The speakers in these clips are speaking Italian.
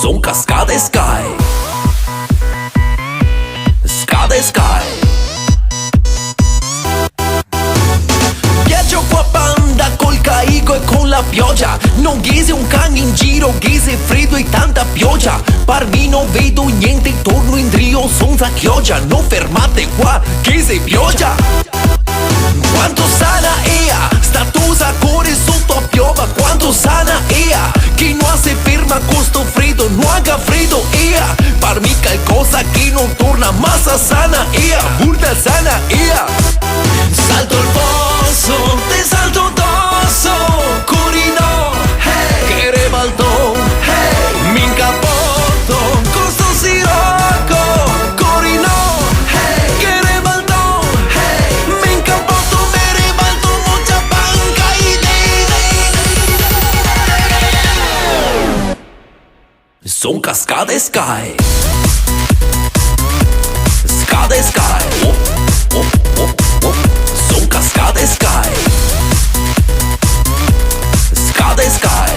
Son cascate Sky. Scade Sky. Viaggio qua Panda col caigo e con la pioggia. Non ghese un cane in giro, ghese freddo e tanta pioggia. Per me non vedo niente, torno in Rio senza chioggia. Non fermate qua, ghese pioggia. Quanto sana ea, statosa corre sotto a piova. Quanto sana ea, che non si ferma con sto freddo, non haga freddo ea. Per me qualcosa che non torna, massa sana ea, burda sana ea. Salto il posto, te salto addosso, corino, hey, che rebalto, hey, mi incapotto, con sto sirocco, corino, hey, che rebalto, hey, mi incapotto, me rebalto, mucha panca y son cascade Sky. Scade Sky. Son cascade Sky. Scade Sky.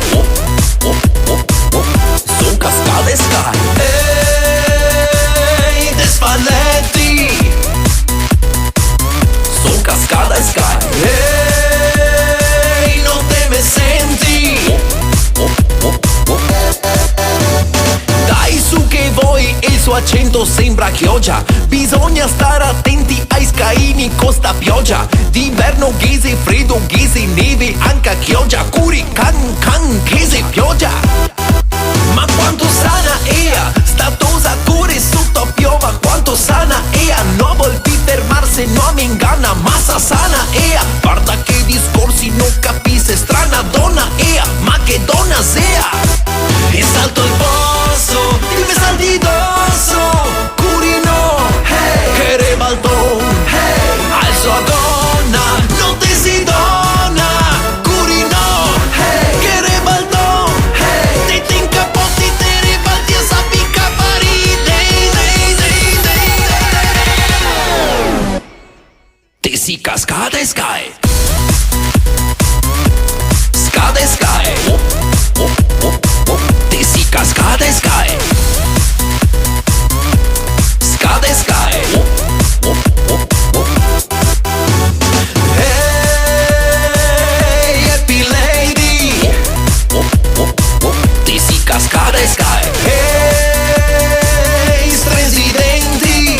Son cascade Sky. Ehi, desfalletti. Son cascade Sky. Ehi, non te me senti. Dai su che voi e il suo accento sembra chioggia. Bisogna stare attenti ai scaini con sta pioggia. D'inverno ghese freddo, ghese neve, anche a chioggia. Curi can, ghese pioggia. Ma quanto sana ea, statosa corre sotto a piova. Quanto sana ea, non vuol più fermarsi, no mi inganna, massa sana ea. Guarda che discorsi non capisce, strana donna ea, ma che donna sea. E salto il posto, mi salti dosso, curino, hey, che rebalto, hey, alzo a donna, non te si donna, curino, hey, che rebalto, hey, te incapotti, te ribalti a sappica paride, te si cascate Sky. Scade Sky. Te si cascade Sky. Scade Sky. Hey, happy lady. Te si cascade Sky. Hey, residenti.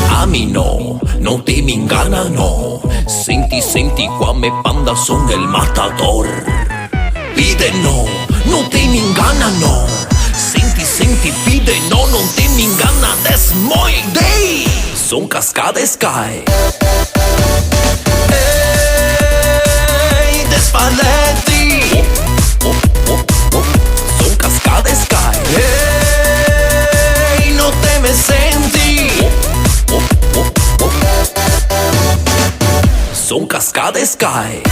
Ami no, non te mi ingannano. Senti qua me Panda son el matador. Pide no, non te mi ingannano. Senti, pide no, non te mi inganna. That's my day. Son cascade Sky. Ehi, desfalletti. Son cascade Sky. Ehi, non te me senti. Son cascade Sky.